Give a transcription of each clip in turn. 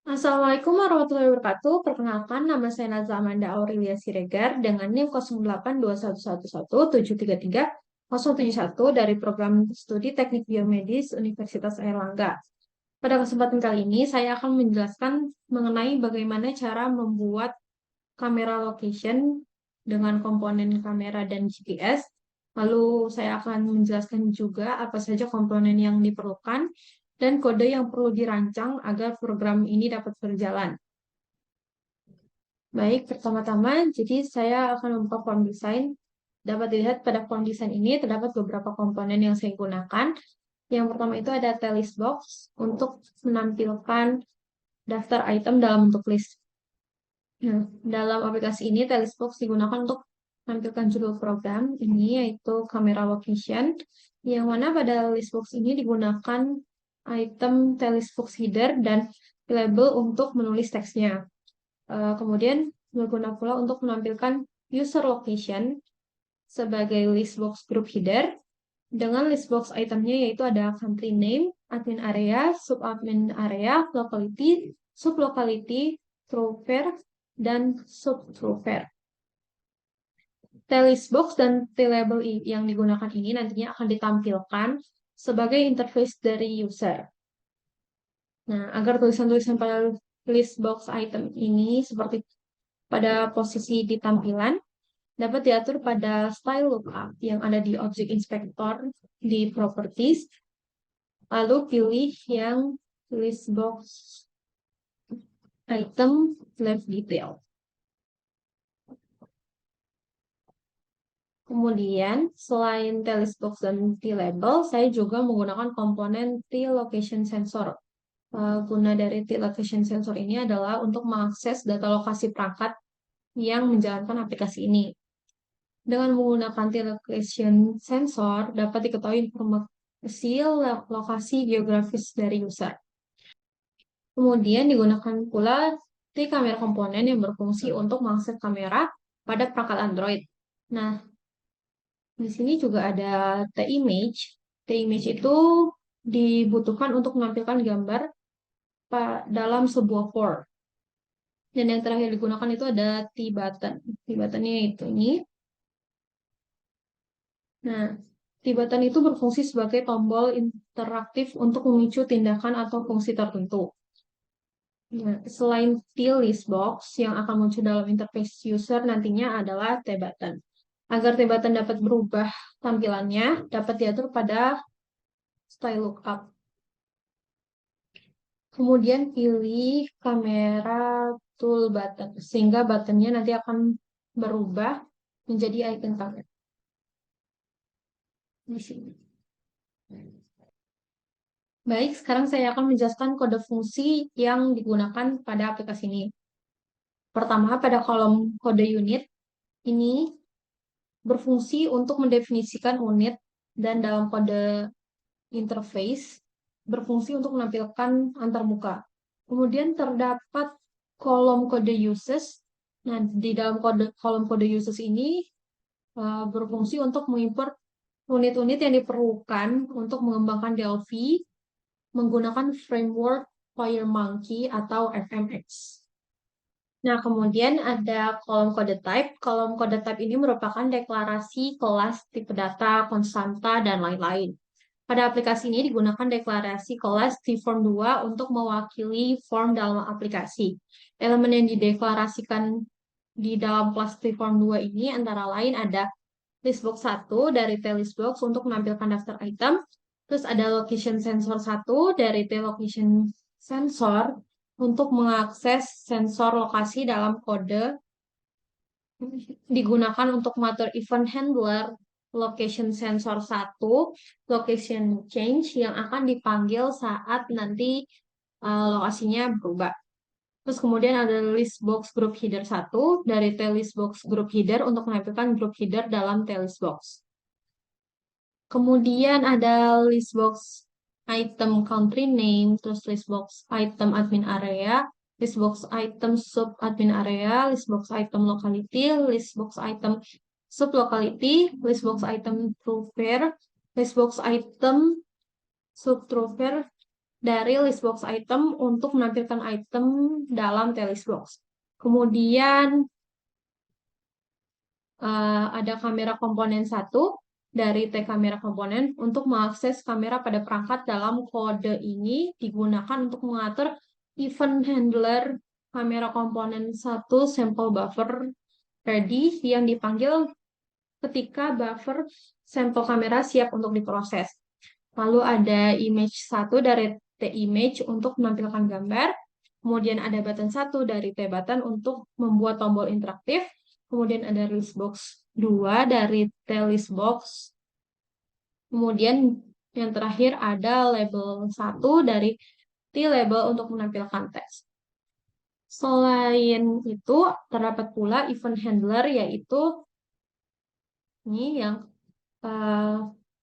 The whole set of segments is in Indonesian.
Assalamualaikum warahmatullahi wabarakatuh. Perkenalkan, nama saya Naza Amanda Aurelia Siregar dengan NIM 082111733071 dari program studi Teknik Biomedis Universitas Airlangga. Pada kesempatan kali ini, saya akan menjelaskan mengenai bagaimana cara membuat kamera location dengan komponen kamera dan GPS. Lalu saya akan menjelaskan juga apa saja komponen yang diperlukan dan kode yang perlu dirancang agar program ini dapat berjalan. Baik, pertama-tama, jadi saya akan membuka form desain. Dapat dilihat pada form desain ini terdapat beberapa komponen yang saya gunakan. Yang pertama itu ada list box untuk menampilkan daftar item dalam bentuk list. Nah, dalam aplikasi ini, list box digunakan untuk menampilkan judul program ini yaitu camera location, yang mana pada list box ini digunakan item list box header dan label untuk menulis teksnya. Kemudian berguna pula untuk menampilkan user location sebagai list box group header dengan list box itemnya yaitu ada country name, admin area, subadmin area, locality, sublocality, thoroughfare, dan subthoroughfare. List box dan label yang digunakan ini nantinya akan ditampilkan sebagai interface dari user. Nah, agar tulisan-tulisan pada list box item ini seperti pada posisi di tampilan dapat diatur pada style lookup yang ada di Object Inspector di Properties. Lalu pilih yang list box item left detail. Kemudian, selain list box dan T-label, saya juga menggunakan komponen T-location sensor. Guna dari T-location sensor ini adalah untuk mengakses data lokasi perangkat yang menjalankan aplikasi ini. Dengan menggunakan T-location sensor, dapat diketahui informasi lokasi geografis dari user. Kemudian digunakan pula T-camera komponen yang berfungsi untuk mengakses kamera pada perangkat Android. Nah, di sini juga ada T-image. T-image itu dibutuhkan untuk menampilkan gambar dalam sebuah form. Dan yang terakhir digunakan itu ada T-button. T-buttonnya itu ini. Nah, T-button itu berfungsi sebagai tombol interaktif untuk memicu tindakan atau fungsi tertentu. Nah, selain T-list box yang akan muncul dalam interface user nantinya adalah T-button. Agar T-button dapat berubah tampilannya, dapat diatur pada style lookup. Kemudian pilih kamera tool button, sehingga buttonnya nanti akan berubah menjadi icon kamera. Di sini. Baik, sekarang saya akan menjelaskan kode fungsi yang digunakan pada aplikasi ini. Pertama, pada kolom kode unit, ini berfungsi untuk mendefinisikan unit dan dalam kode interface berfungsi untuk menampilkan antarmuka. Kemudian terdapat kolom kode uses. Nah, di dalam kolom kode uses ini berfungsi untuk mengimport unit-unit yang diperlukan untuk mengembangkan Delphi menggunakan framework FireMonkey atau FMX. Nah, kemudian ada kolom kode type. Kolom kode type ini merupakan deklarasi kelas, tipe data, konstanta, dan lain-lain. Pada aplikasi ini digunakan deklarasi kelas tform2 untuk mewakili form dalam aplikasi. Elemen yang dideklarasikan di dalam kelas tform2 ini antara lain ada listbox 1 dari T-listbox untuk menampilkan daftar item, terus ada location sensor 1 dari T-location sensor untuk mengakses sensor lokasi dalam kode digunakan untuk mengatur event handler location sensor 1, location change yang akan dipanggil saat nanti lokasinya berubah. Terus kemudian ada list box group header 1 dari list box group header untuk menampilkan group header dalam list box. Kemudian ada list box item country name, terus list box item admin area, list box item sub admin area, list box item locality, list box item sub locality, list box item thoroughfare, list box item sub thoroughfare, dari list box item untuk menampilkan item dalam list box. Kemudian ada kamera komponen 1 dari T kamera komponen untuk mengakses kamera pada perangkat. Dalam kode ini digunakan untuk mengatur event handler kamera komponen 1 sampel buffer ready yang dipanggil ketika buffer sampel kamera siap untuk diproses. Lalu ada image 1 dari T-image untuk menampilkan gambar. Kemudian ada button 1 dari T-button untuk membuat tombol interaktif. Kemudian ada listbox 2 dari T-listbox. Kemudian yang terakhir ada label 1 dari T-label untuk menampilkan teks. Selain itu, terdapat pula event handler, yaitu ini yang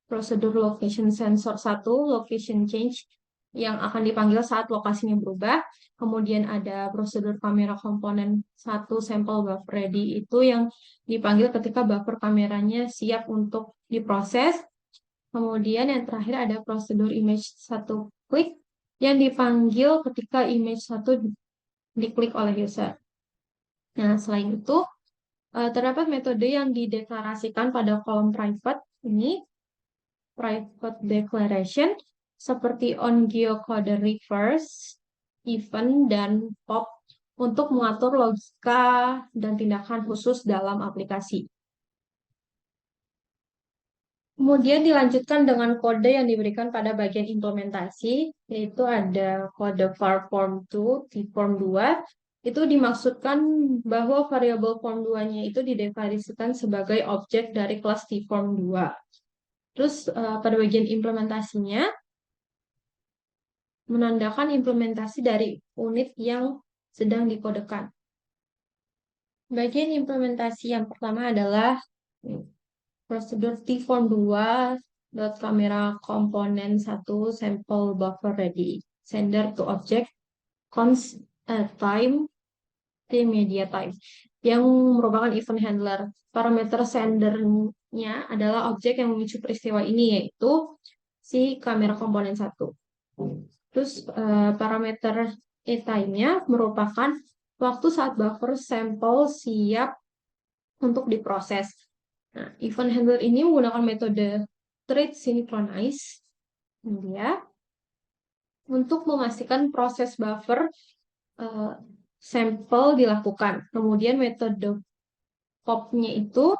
prosedur location sensor 1, location change, yang akan dipanggil saat lokasinya berubah. Kemudian ada prosedur kamera komponen 1 sampel buffer ready, itu yang dipanggil ketika buffer kameranya siap untuk diproses. Kemudian yang terakhir ada prosedur image 1 klik yang dipanggil ketika image 1 diklik oleh user. Nah, selain itu, terdapat metode yang dideklarasikan pada kolom private ini, private declaration, seperti on geocoder reverse, event, dan pop untuk mengatur logika dan tindakan khusus dalam aplikasi. Kemudian dilanjutkan dengan kode yang diberikan pada bagian implementasi, yaitu ada kode var form2, tform2. Itu dimaksudkan bahwa variabel form2-nya itu dideklarasikan sebagai objek dari kelas tform2. Terus pada bagian implementasinya, menandakan implementasi dari unit yang sedang dikodekan. Bagian implementasi yang pertama adalah prosedur tform2.camera komponen 1 sampel buffer ready. Sender to object const time t media time yang merupakan event handler. Parameter sendernya adalah objek yang memicu peristiwa ini, yaitu si kamera komponen 1. Terus parameter e-time-nya merupakan waktu saat buffer sampel siap untuk diproses. Nah, event handler ini menggunakan metode thread synchronize ya, untuk memastikan proses buffer sampel dilakukan. Kemudian metode pop-nya itu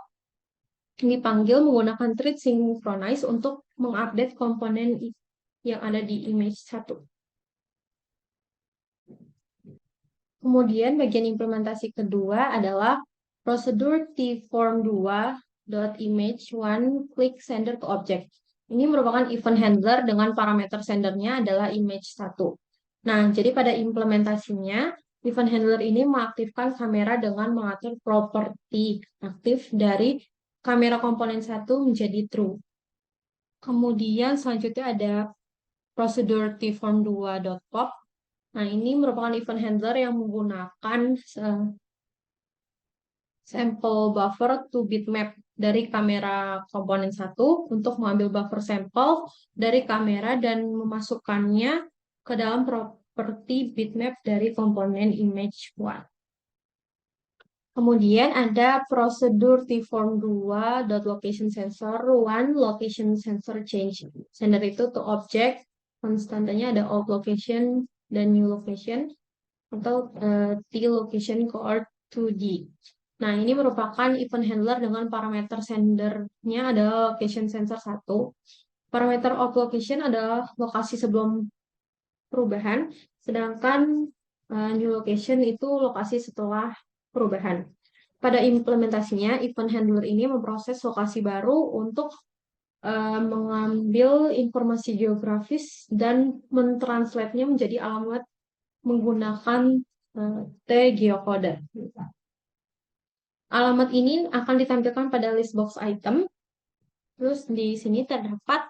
dipanggil menggunakan thread synchronize untuk mengupdate komponen yang ada di image 1. Kemudian bagian implementasi kedua adalah prosedur tform2.image1 click sender to object. Ini merupakan event handler dengan parameter sendernya adalah image 1. Nah, jadi pada implementasinya, event handler ini mengaktifkan kamera dengan mengatur properti aktif dari kamera komponen 1 menjadi true. Kemudian selanjutnya ada prosedur tform2.pop. Nah, ini merupakan event handler yang menggunakan sampel buffer to bitmap dari kamera komponen 1 untuk mengambil buffer sampel dari kamera dan memasukkannya ke dalam properti bitmap dari komponen image 1. Kemudian ada prosedur tform2.location_sensor1 location sensor change. Sender itu to object, konstantanya ada old location dan new location, atau t location coord 2D. Nah, ini merupakan event handler dengan parameter sendernya adalah location sensor 1. Parameter of location adalah lokasi sebelum perubahan, sedangkan new location itu lokasi setelah perubahan. Pada implementasinya, event handler ini memproses lokasi baru untuk mengambil informasi geografis dan mentranslate-nya menjadi alamat menggunakan T-geocoder. Alamat ini akan ditampilkan pada list box item. Terus di sini terdapat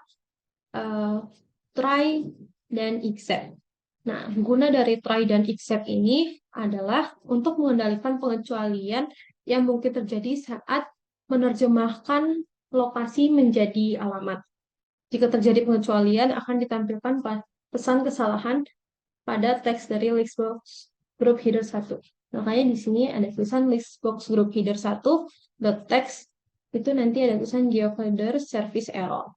try dan except. Nah, guna dari try dan except ini adalah untuk mengendalikan pengecualian yang mungkin terjadi saat menerjemahkan lokasi menjadi alamat. Jika terjadi pengecualian, akan ditampilkan pesan kesalahan pada teks dari Listbox group header 1. Makanya di sini ada tulisan Listbox group header 1 text itu nanti ada tulisan geocoder service error.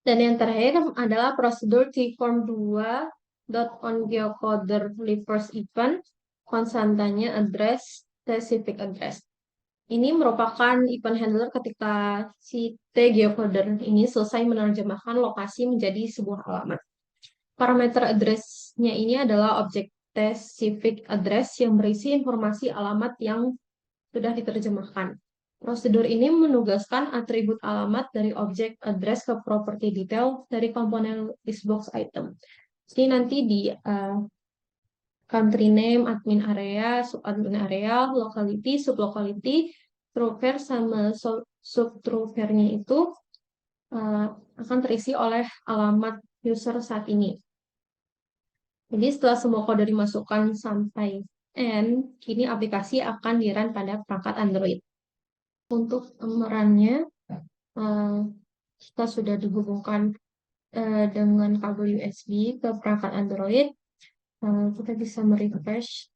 Dan yang terakhir adalah prosedur T-form 2 on geocoder reverse event konstantanya address specific address. Ini merupakan event handler ketika si T geocoder ini selesai menerjemahkan lokasi menjadi sebuah alamat. Parameter address-nya ini adalah objek specific address yang berisi informasi alamat yang sudah diterjemahkan. Prosedur ini menugaskan atribut alamat dari objek address ke property detail dari komponen listbox item. Jadi nanti di country name, admin area, subadmin area, locality, sublocality, true-var sama sub-true-var-nya itu akan terisi oleh alamat user saat ini. Jadi setelah semua kode dimasukkan sampai N, kini aplikasi akan di-run pada perangkat Android. Untuk merannya, kita sudah dihubungkan dengan kabel USB ke perangkat Android. Kita bisa merefresh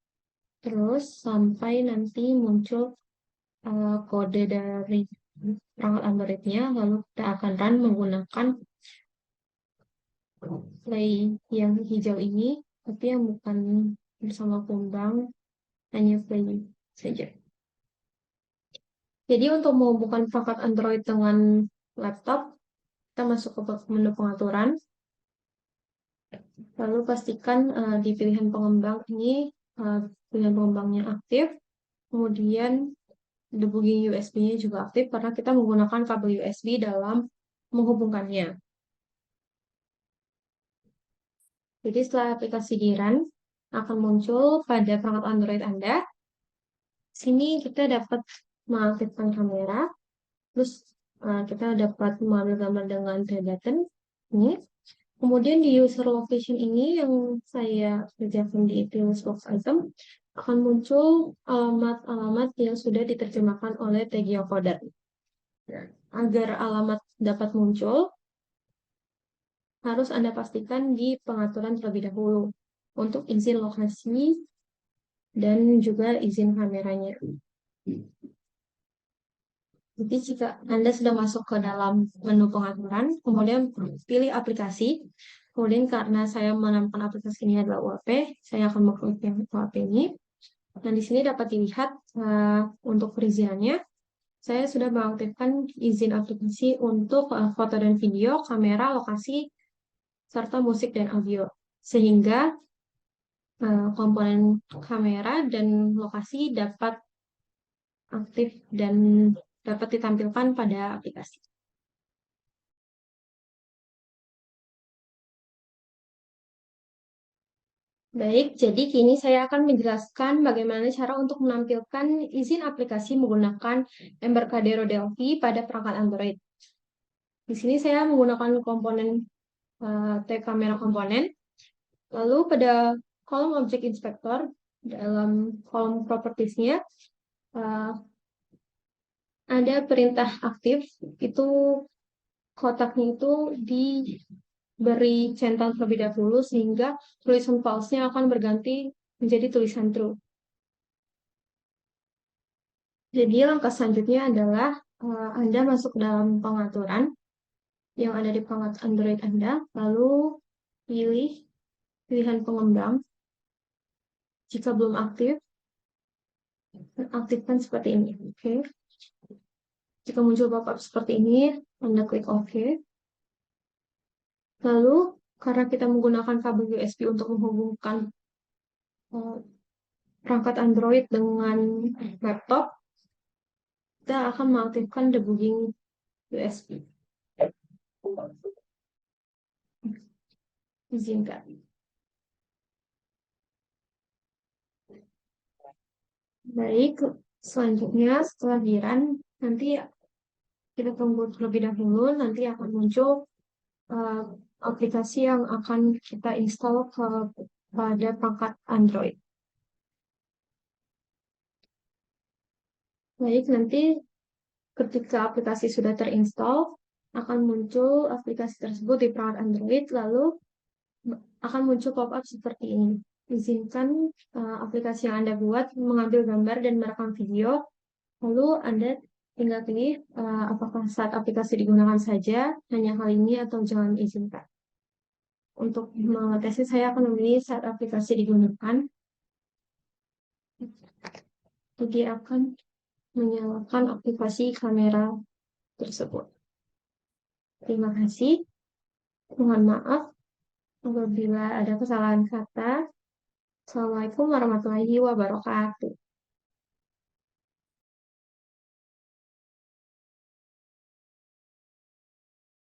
terus sampai nanti muncul kode dari perangkat Android-nya, lalu kita akan run menggunakan play yang hijau ini, tapi yang bukan bersama kumbang, hanya play saja. Jadi untuk menghubungkan perangkat Android dengan laptop, kita masuk ke menu pengaturan, lalu pastikan di pilihan pengembang ini pilihan pengembangnya aktif, kemudian debugging USB-nya juga aktif karena kita menggunakan kabel USB dalam menghubungkannya. Jadi setelah aplikasi di-run, akan muncul pada perangkat Android Anda. Sini kita dapat mengaktifkan kamera, terus kita dapat mengambil gambar dengan play button. Ini. Kemudian di user location ini yang saya kerjakan di Listbox item, akan muncul alamat-alamat yang sudah diterjemahkan oleh tgeocoder. Agar alamat dapat muncul, harus Anda pastikan di pengaturan terlebih dahulu untuk izin lokasi dan juga izin kameranya. Jadi jika Anda sudah masuk ke dalam menu pengaturan, kemudian pilih aplikasi, kemudian karena saya menamakan aplikasi ini adalah UAP, saya akan mengklik yang UAP ini. Dan di sini dapat dilihat untuk perizinannya, saya sudah mengaktifkan izin aplikasi untuk foto dan video, kamera, lokasi, serta musik dan audio. Sehingga komponen kamera dan lokasi dapat aktif dan dapat ditampilkan pada aplikasi. Baik, jadi kini saya akan menjelaskan bagaimana cara untuk menampilkan izin aplikasi menggunakan Embarcadero Delphi pada perangkat Android. Di sini saya menggunakan komponen tag kamera komponen. Lalu pada kolom object inspector, dalam kolom propertiesnya, ada perintah aktif, itu kotaknya itu diberi centang terlebih dahulu sehingga tulisan false-nya akan berganti menjadi tulisan true. Jadi langkah selanjutnya adalah Anda masuk dalam pengaturan yang ada di perangkat Android Anda, lalu pilih pilihan pengembang. Jika belum aktif, aktifkan seperti ini. Oke. Jika muncul pop-up seperti ini, Anda klik OK. Lalu, karena kita menggunakan kabel USB untuk menghubungkan perangkat Android dengan laptop, kita akan mengaktifkan debugging USB. Izinkan. Baik, selanjutnya setelah di-run, nanti kita tunggu terlebih dahulu, nanti akan muncul aplikasi yang akan kita install pada perangkat Android. Baik, nanti ketika aplikasi sudah terinstall, akan muncul aplikasi tersebut di perangkat Android, lalu akan muncul pop-up seperti ini. Izinkan aplikasi yang Anda buat mengambil gambar dan merekam video, lalu Anda tinggal pilih apakah saat aplikasi digunakan saja, hanya hal ini, atau jangan izinkan. Untuk mengetesnya, saya akan memilih saat aplikasi digunakan. Jadi akan menyalakan aplikasi kamera tersebut. Terima kasih. Mohon maaf apabila ada kesalahan kata. Assalamualaikum warahmatullahi wabarakatuh.